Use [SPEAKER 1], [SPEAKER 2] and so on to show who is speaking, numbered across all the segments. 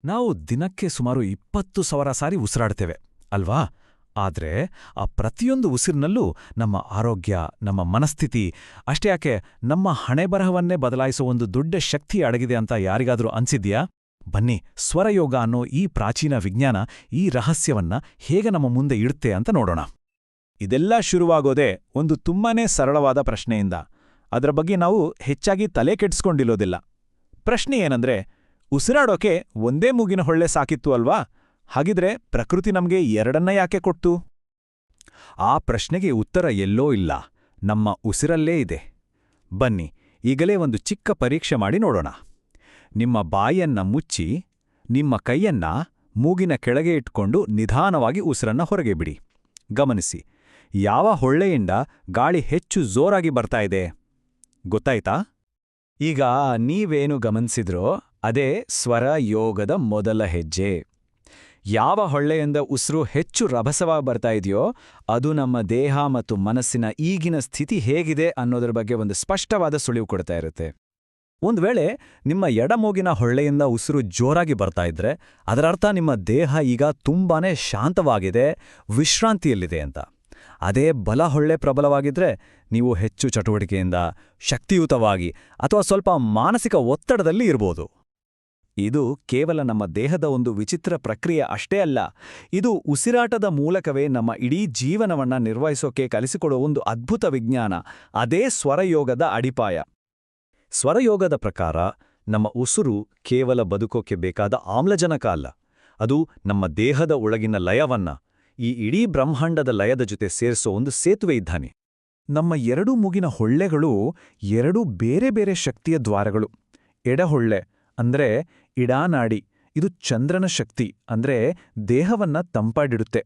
[SPEAKER 1] ನಾವು ದಿನಕ್ಕೆ ಸುಮಾರು 20,000 ಸಾರಿ ಉಸಿರಾಡ್ತೇವೆ ಅಲ್ವಾ? ಆದ್ರೆ ಆ ಪ್ರತಿಯೊಂದು ಉಸಿರಿನಲ್ಲೂ ನಮ್ಮ ಆರೋಗ್ಯ, ನಮ್ಮ ಮನಸ್ಥಿತಿ, ಅಷ್ಟೇ ಯಾಕೆ ನಮ್ಮ ಹಣೆಬರಹವನ್ನೇ ಬದಲಾಯಿಸೋ ಒಂದು ದೊಡ್ಡ ಶಕ್ತಿ ಅಡಗಿದೆ ಅಂತ ಯಾರಿಗಾದ್ರೂ ಅನ್ಸಿದ್ಯಾ? ಬನ್ನಿ, ಸ್ವರಯೋಗ ಅನ್ನೋ ಈ ಪ್ರಾಚೀನ ವಿಜ್ಞಾನ ಈ ರಹಸ್ಯವನ್ನ ಹೇಗೆ ನಮ್ಮ ಮುಂದೆ ಇಡುತ್ತೆ ಅಂತ ನೋಡೋಣ.
[SPEAKER 2] ಇದೆಲ್ಲ ಶುರುವಾಗೋದೇ ಒಂದು ತುಂಬಾನೇ ಸರಳವಾದ ಪ್ರಶ್ನೆಯಿಂದ. ಅದರ ಬಗ್ಗೆ ನಾವು ಹೆಚ್ಚಾಗಿ ತಲೆ ಕೆಡಿಸ್ಕೊಂಡಿರೋದಿಲ್ಲ. ಪ್ರಶ್ನೆ ಏನಂದ್ರೆ, ಉಸಿರಾಡೋಕೆ ಒಂದೇ ಮೂಗಿನ ಹೊಳ್ಳೆ ಸಾಕಿತ್ತು ಅಲ್ವಾ? ಹಾಗಿದ್ರೆ ಪ್ರಕೃತಿ ನಮ್ಗೆ ಎರಡನ್ನ ಯಾಕೆ ಕೊಡ್ತು?
[SPEAKER 1] ಆ ಪ್ರಶ್ನೆಗೆ ಉತ್ತರ ಎಲ್ಲೋ ಇಲ್ಲ, ನಮ್ಮ ಉಸಿರಲ್ಲೇ ಇದೆ. ಬನ್ನಿ, ಈಗಲೇ ಒಂದು ಚಿಕ್ಕ ಪರೀಕ್ಷೆ ಮಾಡಿ ನೋಡೋಣ. ನಿಮ್ಮ ಬಾಯನ್ನ ಮುಚ್ಚಿ, ನಿಮ್ಮ ಕೈಯನ್ನ ಮೂಗಿನ ಕೆಳಗೆ ಇಟ್ಕೊಂಡು ನಿಧಾನವಾಗಿ ಉಸಿರನ್ನ ಹೊರಗೆ ಬಿಡಿ. ಗಮನಿಸಿ, ಯಾವ ಹೊಳ್ಳೆಯಿಂದ ಗಾಳಿ ಹೆಚ್ಚು ಜೋರಾಗಿ ಬರ್ತಾ ಇದೆ ಗೊತ್ತಾಯ್ತಾ?
[SPEAKER 2] ಈಗ ನೀವೇನು ಗಮನಿಸಿದ್ರೋ ಅದೇ ಸ್ವರ ಯೋಗದ ಮೊದಲ ಹೆಜ್ಜೆ. ಯಾವ ಹೊಳ್ಳೆಯಿಂದ ಉಸಿರು ಹೆಚ್ಚು ರಭಸವಾಗಿ ಬರ್ತಾ ಇದೆಯೋ ಅದು ನಮ್ಮ ದೇಹ ಮತ್ತು ಮನಸ್ಸಿನ ಈಗಿನ ಸ್ಥಿತಿ ಹೇಗಿದೆ ಅನ್ನೋದ್ರ ಬಗ್ಗೆ ಒಂದು ಸ್ಪಷ್ಟವಾದ ಸುಳಿವು ಕೊಡ್ತಾ ಇರುತ್ತೆ.
[SPEAKER 1] ಒಂದ್ ವೇಳೆ ನಿಮ್ಮ ಎಡಮೂಗಿನ ಹೊಳ್ಳೆಯಿಂದ ಉಸಿರು ಜೋರಾಗಿ ಬರ್ತಾ ಇದ್ರೆ ಅದರರ್ಥ ನಿಮ್ಮ ದೇಹ ಈಗ ತುಂಬಾನೇ ಶಾಂತವಾಗಿದೆ, ವಿಶ್ರಾಂತಿಯಲ್ಲಿದೆ ಅಂತ. ಅದೇ ಬಲ ಹೊಳ್ಳೆ ಪ್ರಬಲವಾಗಿದ್ರೆ ನೀವು ಹೆಚ್ಚು ಚಟುವಟಿಕೆಯಿಂದ, ಶಕ್ತಿಯುತವಾಗಿ ಅಥವಾ ಸ್ವಲ್ಪ ಮಾನಸಿಕ ಒತ್ತಡದಲ್ಲಿ ಇರ್ಬೋದು.
[SPEAKER 2] ಇದು ಕೇವಲ ನಮ್ಮ ದೇಹದ ಒಂದು ವಿಚಿತ್ರ ಪ್ರಕ್ರಿಯೆ ಅಷ್ಟೇ ಅಲ್ಲ, ಇದು ಉಸಿರಾಟದ ಮೂಲಕವೇ ನಮ್ಮ ಇಡೀ ಜೀವನವನ್ನ ನಿರ್ವಹಿಸೋಕೆ ಕಲಿಸಿಕೊಡುವ ಒಂದು ಅದ್ಭುತ ವಿಜ್ಞಾನ. ಅದೇ ಸ್ವರಯೋಗದ ಅಡಿಪಾಯ.
[SPEAKER 1] ಸ್ವರಯೋಗದ ಪ್ರಕಾರ ನಮ್ಮ ಉಸಿರು ಕೇವಲ ಬದುಕೋಕೆ ಬೇಕಾದ ಆಮ್ಲಜನಕ ಅಲ್ಲ, ಅದು ನಮ್ಮ ದೇಹದ ಒಳಗಿನ ಲಯವನ್ನ, ಈ ಇಡೀ ಬ್ರಹ್ಮಾಂಡದ ಲಯದ ಜೊತೆ ಸೇರಿಸೋ ಒಂದು ಸೇತುವೆ ಇದ್ದಾನೆ. ನಮ್ಮ ಎರಡೂ ಮೂಗಿನ ಹೊಳ್ಳೆಗಳು ಎರಡೂ ಬೇರೆ ಬೇರೆ ಶಕ್ತಿಯ ದ್ವಾರಗಳು. ಎಡಹೊಳ್ಳೆ ಅಂದ್ರೆ ಇಡಾನಾಡಿ, ಇದು ಚಂದ್ರನ ಶಕ್ತಿ, ಅಂದ್ರೆ ದೇಹವನ್ನ ತಂಪಾಡಿಡುತ್ತೆ.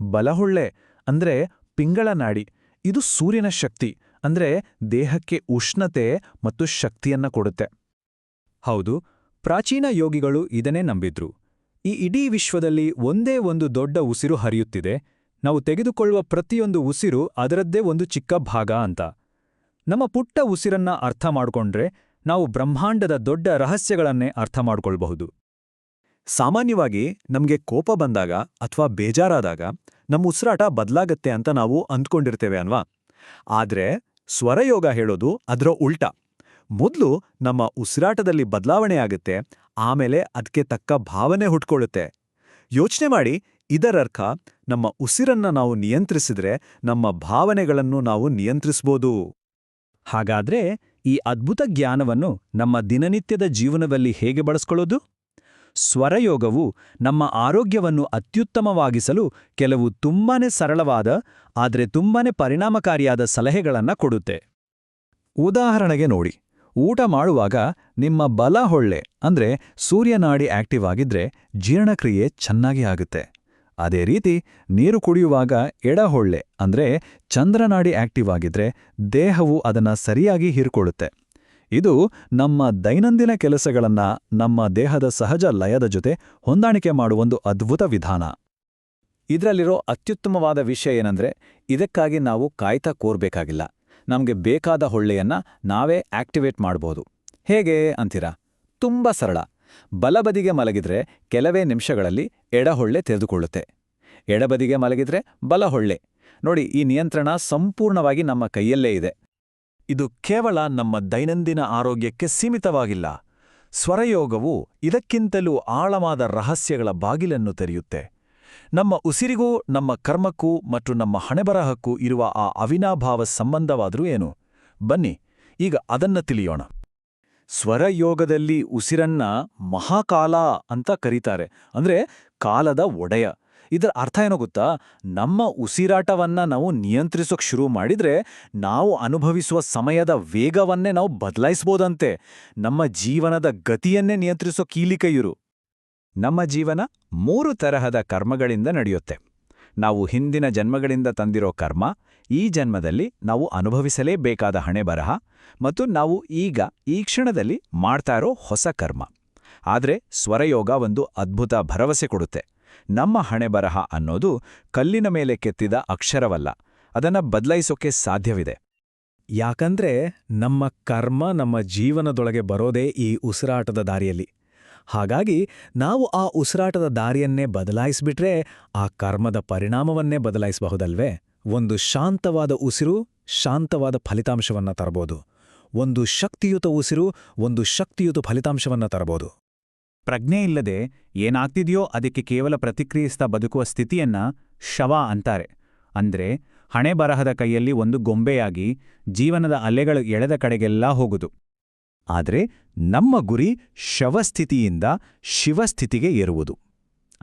[SPEAKER 1] ಬಲಹೊಳ್ಳೆ ಅಂದ್ರೆ ಪಿಂಗಳನಾಡಿ, ಇದು ಸೂರ್ಯನ ಶಕ್ತಿ, ಅಂದ್ರೆ ದೇಹಕ್ಕೆ ಉಷ್ಣತೆ ಮತ್ತು ಶಕ್ತಿಯನ್ನ ಕೊಡುತ್ತೆ.
[SPEAKER 2] ಹೌದು, ಪ್ರಾಚೀನ ಯೋಗಿಗಳು ಇದನ್ನೇ ನಂಬಿದ್ರು. ಈ ಇಡೀ ವಿಶ್ವದಲ್ಲಿ ಒಂದೇ ಒಂದು ದೊಡ್ಡ ಉಸಿರು ಹರಿಯುತ್ತಿದೆ, ನಾವು ತೆಗೆದುಕೊಳ್ಳುವ ಪ್ರತಿಯೊಂದು ಉಸಿರು ಅದರದ್ದೇ ಒಂದು ಚಿಕ್ಕ ಭಾಗ ಅಂತ. ನಮ್ಮ ಪುಟ್ಟ ಉಸಿರನ್ನ ಅರ್ಥ ಮಾಡ್ಕೊಂಡ್ರೆ ನಾವು ಬ್ರಹ್ಮಾಂಡದ ದೊಡ್ಡ ರಹಸ್ಯಗಳನ್ನೇ ಅರ್ಥ ಮಾಡ್ಕೊಳ್ಬಹುದು.
[SPEAKER 1] ಸಾಮಾನ್ಯವಾಗಿ ನಮ್ಗೆ ಕೋಪ ಬಂದಾಗ ಅಥವಾ ಬೇಜಾರಾದಾಗ ನಮ್ಮ ಉಸಿರಾಟ ಬದಲಾಗತ್ತೆ ಅಂತ ನಾವು ಅಂದ್ಕೊಂಡಿರ್ತೇವೆ ಅನ್ವಾ? ಆದ್ರೆ ಸ್ವರಯೋಗ ಹೇಳೋದು ಅದರ ಉಲ್ಟಾ. ಮೊದಲು ನಮ್ಮ ಉಸಿರಾಟದಲ್ಲಿ ಬದಲಾವಣೆ ಆಗುತ್ತೆ, ಆಮೇಲೆ ಅದಕ್ಕೆ ತಕ್ಕ ಭಾವನೆ ಹುಟ್ಕೊಳ್ಳುತ್ತೆ. ಯೋಚನೆ ಮಾಡಿ, ಇದರರ್ಥ ನಮ್ಮ ಉಸಿರನ್ನ ನಾವು ನಿಯಂತ್ರಿಸಿದ್ರೆ ನಮ್ಮ ಭಾವನೆಗಳನ್ನು ನಾವು ನಿಯಂತ್ರಿಸ್ಬೋದು.
[SPEAKER 2] ಹಾಗಾದ್ರೆ ಈ ಅದ್ಭುತ ಜ್ಞಾನವನ್ನು ನಮ್ಮ ದಿನನಿತ್ಯದ ಜೀವನದಲ್ಲಿ ಹೇಗೆ ಬಳಸ್ಕೊಳ್ಳೋದು? ಸ್ವರಯೋಗವು ನಮ್ಮ ಆರೋಗ್ಯವನ್ನು ಅತ್ಯುತ್ತಮವಾಗಿಸಲು ಕೆಲವು ತುಂಬಾನೇ ಸರಳವಾದ ಆದರೆ ತುಂಬಾನೇ ಪರಿಣಾಮಕಾರಿಯಾದ ಸಲಹೆಗಳನ್ನ ಕೊಡುತ್ತೆ.
[SPEAKER 1] ಉದಾಹರಣೆಗೆ ನೋಡಿ, ಊಟ ಮಾಡುವಾಗ ನಿಮ್ಮ ಬಲ ಹೊಳ್ಳೆ ಅಂದ್ರೆ ಸೂರ್ಯನಾಡಿ ಆಕ್ಟಿವ್ ಆಗಿದ್ರೆ ಜೀರ್ಣಕ್ರಿಯೆ ಚೆನ್ನಾಗಿ ಆಗುತ್ತೆ. ಅದೇ ರೀತಿ ನೀರು ಕುಡಿಯುವಾಗ ಎಡಹೊಳ್ಳೆ ಅಂದ್ರೆ ಚಂದ್ರನಾಡಿ ಆಕ್ಟಿವ್ ಆಗಿದ್ರೆ ದೇಹವು ಅದನ್ನ ಸರಿಯಾಗಿ ಹೀರ್ಕೊಳ್ಳುತ್ತೆ. ಇದು ನಮ್ಮ ದೈನಂದಿನ ಕೆಲಸಗಳನ್ನ ನಮ್ಮ ದೇಹದ ಸಹಜ ಲಯದ ಜೊತೆ ಹೊಂದಾಣಿಕೆ ಮಾಡುವೊಂದು ಅದ್ಭುತ ವಿಧಾನ.
[SPEAKER 2] ಇದರಲ್ಲಿರೋ ಅತ್ಯುತ್ತಮವಾದ ವಿಷಯ ಏನಂದ್ರೆ, ಇದಕ್ಕಾಗಿ ನಾವು ಕಾಯ್ತಾ ಕೋರ್ಬೇಕಾಗಿಲ್ಲ. ನಮಗೆ ಬೇಕಾದ ಹೊಳ್ಳೆಯನ್ನ ನಾವೇ ಆಕ್ಟಿವೇಟ್ ಮಾಡಬಹುದು. ಹೇಗೆ ಅಂತೀರಾ? ತುಂಬಾ ಸರಳ. ಬಲಬದಿಗೆ ಮಲಗಿದ್ರೆ ಕೆಲವೇ ನಿಮಿಷಗಳಲ್ಲಿ ಎಡಹೊಳ್ಳೆ ತೆರೆದುಕೊಳ್ಳುತ್ತೆ. ಎಡಬದಿಗೆ ಮಲಗಿದ್ರೆ ಬಲಹೊಳ್ಳೆ. ನೋಡಿ, ಈ ನಿಯಂತ್ರಣ ಸಂಪೂರ್ಣವಾಗಿ ನಮ್ಮ ಕೈಯಲ್ಲೇ ಇದೆ.
[SPEAKER 1] ಇದು ಕೇವಲ ನಮ್ಮ ದೈನಂದಿನ ಆರೋಗ್ಯಕ್ಕೆ ಸೀಮಿತವಾಗಿಲ್ಲ. ಸ್ವರಯೋಗವು ಇದಕ್ಕಿಂತಲೂ ಆಳವಾದ ರಹಸ್ಯಗಳ ಬಾಗಿಲನ್ನು ತೆರೆಯುತ್ತೆ. ನಮ್ಮ ಉಸಿರಿಗೂ ನಮ್ಮ ಕರ್ಮಕ್ಕೂ ಮತ್ತು ನಮ್ಮ ಹಣೆಬರಹಕ್ಕೂ ಇರುವ ಆ ಅವಿನಾಭಾವ ಸಂಬಂಧವಾದ್ರೂ ಏನು? ಬನ್ನಿ, ಈಗ ಅದನ್ನ ತಿಳಿಯೋಣ. ಸ್ವರಯೋಗದಲ್ಲಿ ಉಸಿರನ್ನ ಮಹಾಕಾಲ ಅಂತ ಕರೀತಾರೆ, ಅಂದ್ರೆ ಕಾಲದ ಒಡೆಯ. ಇದರ ಅರ್ಥ ಏನೋ ಗೊತ್ತಾ? ನಮ್ಮ ಉಸಿರಾಟವನ್ನ ನಾವು ನಿಯಂತ್ರಿಸೋಕ್ ಶುರು ಮಾಡಿದ್ರೆ ನಾವು ಅನುಭವಿಸುವ ಸಮಯದ ವೇಗವನ್ನೇ ನಾವು ಬದಲಾಯಿಸ್ಬೋದಂತೆ. ನಮ್ಮ ಜೀವನದ ಗತಿಯನ್ನೇ ನಿಯಂತ್ರಿಸೋ ಕೀಲಿಕೈಯುರು.
[SPEAKER 2] ನಮ್ಮ ಜೀವನ 3 ತರಹದ ಕರ್ಮಗಳಿಂದ ನಡೆಯುತ್ತೆ. ನಾವು ಹಿಂದಿನ ಜನ್ಮಗಳಿಂದ ತಂದಿರೋ ಕರ್ಮ, ಈ ಜನ್ಮದಲ್ಲಿ ನಾವು ಅನುಭವಿಸಲೇಬೇಕಾದ ಹಣೆಬರಹ, ಮತ್ತು ನಾವು ಈಗ ಈ ಕ್ಷಣದಲ್ಲಿ ಮಾಡ್ತಾ ಇರೋ ಹೊಸ ಕರ್ಮ. ಆದ್ರೆ ಸ್ವರಯೋಗ ಒಂದು ಅದ್ಭುತ ಭರವಸೆ ಕೊಡುತ್ತೆ. ನಮ್ಮ ಹಣೆಬರಹ ಅನ್ನೋದು ಕಲ್ಲಿನ ಮೇಲೆ ಕೆತ್ತಿದ ಅಕ್ಷರವಲ್ಲ, ಅದನ್ನ ಬದಲಾಯಿಸೋಕೆ ಸಾಧ್ಯವಿದೆ.
[SPEAKER 1] ಯಾಕಂದ್ರೆ ನಮ್ಮ ಕರ್ಮ ನಮ್ಮ ಜೀವನದೊಳಗೆ ಬರೋದೇ ಈ ಉಸಿರಾಟದ ದಾರಿಯಲ್ಲಿ.
[SPEAKER 2] ಹಾಗಾಗಿ ನಾವು ಆ ಉಸಿರಾಟದ ದಾರಿಯನ್ನೇ ಬದಲಾಯಿಸ್ಬಿಟ್ರೆ ಆ ಕರ್ಮದ ಪರಿಣಾಮವನ್ನೇ ಬದಲಾಯಿಸಬಹುದಲ್ವೇ? ಒಂದು ಶಾಂತವಾದ ಉಸಿರು ಶಾಂತವಾದ ಫಲಿತಾಂಶವನ್ನ ತರಬಹುದು. ಒಂದು ಶಕ್ತಿಯುತ ಉಸಿರು ಒಂದು ಶಕ್ತಿಯುತ ಫಲಿತಾಂಶವನ್ನ ತರಬಹುದು.
[SPEAKER 3] ಪ್ರಜ್ಞೆ ಇಲ್ಲದೆ ಏನಾಗ್ತಿದೆಯೋ ಅದಕ್ಕೆ ಕೇವಲ ಪ್ರತಿಕ್ರಿಯಿಸ್ತಾ ಬದುಕುವ ಸ್ಥಿತಿಯನ್ನ ಶವ ಅಂತಾರೆ. ಅಂದ್ರೆ ಹಣೆಬರಹದ ಕೈಯಲ್ಲಿ ಒಂದು ಗೊಂಬೆಯಾಗಿ ಜೀವನದ ಅಲೆಗಳು ಎಳೆದ ಕಡೆಗೆಲ್ಲ ಹೋಗುದು. ಆದ್ರೆ ನಮ್ಮ ಗುರಿ ಶವಸ್ಥಿತಿಯಿಂದ ಶಿವಸ್ಥಿತಿಗೆ ಏರುವುದು.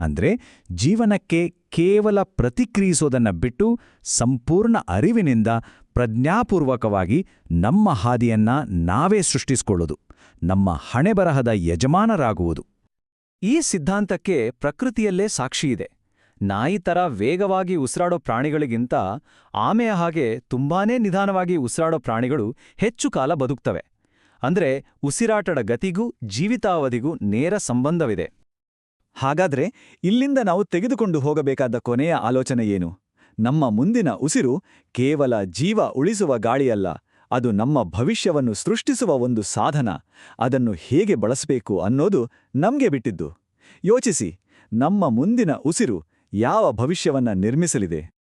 [SPEAKER 3] ಅಂದ್ರೆ ಜೀವನಕ್ಕೆ ಕೇವಲ ಪ್ರತಿಕ್ರಿಯಿಸೋದನ್ನ ಬಿಟ್ಟು ಸಂಪೂರ್ಣ ಅರಿವಿನಿಂದ ಪ್ರಜ್ಞಾಪೂರ್ವಕವಾಗಿ ನಮ್ಮ ಹಾದಿಯನ್ನ ನಾವೇ ಸೃಷ್ಟಿಸಿಕೊಳ್ಳುವುದು, ನಮ್ಮ ಹಣೆಬರಹದ ಯಜಮಾನರಾಗುವುದು.
[SPEAKER 2] ಈ ಸಿದ್ಧಾಂತಕ್ಕೆ ಪ್ರಕೃತಿಯಲ್ಲೇ ಸಾಕ್ಷಿಯಿದೆ. ನಾಯಿ ಥರ ವೇಗವಾಗಿ ಉಸಿರಾಡೋ ಪ್ರಾಣಿಗಳಿಗಿಂತ ಆಮೆಯ ಹಾಗೆ ತುಂಬಾನೇ ನಿಧಾನವಾಗಿ ಉಸಿರಾಡೋ ಪ್ರಾಣಿಗಳು ಹೆಚ್ಚು ಕಾಲ ಬದುಕ್ತವೆ. ಅಂದ್ರೆ ಉಸಿರಾಟದ ಗತಿಗೂ ಜೀವಿತಾವಧಿಗೂ ನೇರ ಸಂಬಂಧವಿದೆ.
[SPEAKER 1] ಹಾಗಾದ್ರೆ ಇಲ್ಲಿಂದ ನಾವು ತೆಗೆದುಕೊಂಡು ಹೋಗಬೇಕಾದ ಕೊನೆಯ ಆಲೋಚನೆ ಏನು? ನಮ್ಮ ಮುಂದಿನ ಉಸಿರು ಕೇವಲ ಜೀವ ಉಳಿಸುವ ಗಾಳಿಯಲ್ಲ, ಅದು ನಮ್ಮ ಭವಿಷ್ಯವನ್ನು ಸೃಷ್ಟಿಸುವ ಒಂದು ಸಾಧನ. ಅದನ್ನು ಹೇಗೆ ಬಳಸಬೇಕು ಅನ್ನೋದು ನಮ್ಗೆ ಬಿಟ್ಟಿದ್ದು. ಯೋಚಿಸಿ, ನಮ್ಮ ಮುಂದಿನ ಉಸಿರು ಯಾವ ಭವಿಷ್ಯವನ್ನ ನಿರ್ಮಿಸಲಿದೆ?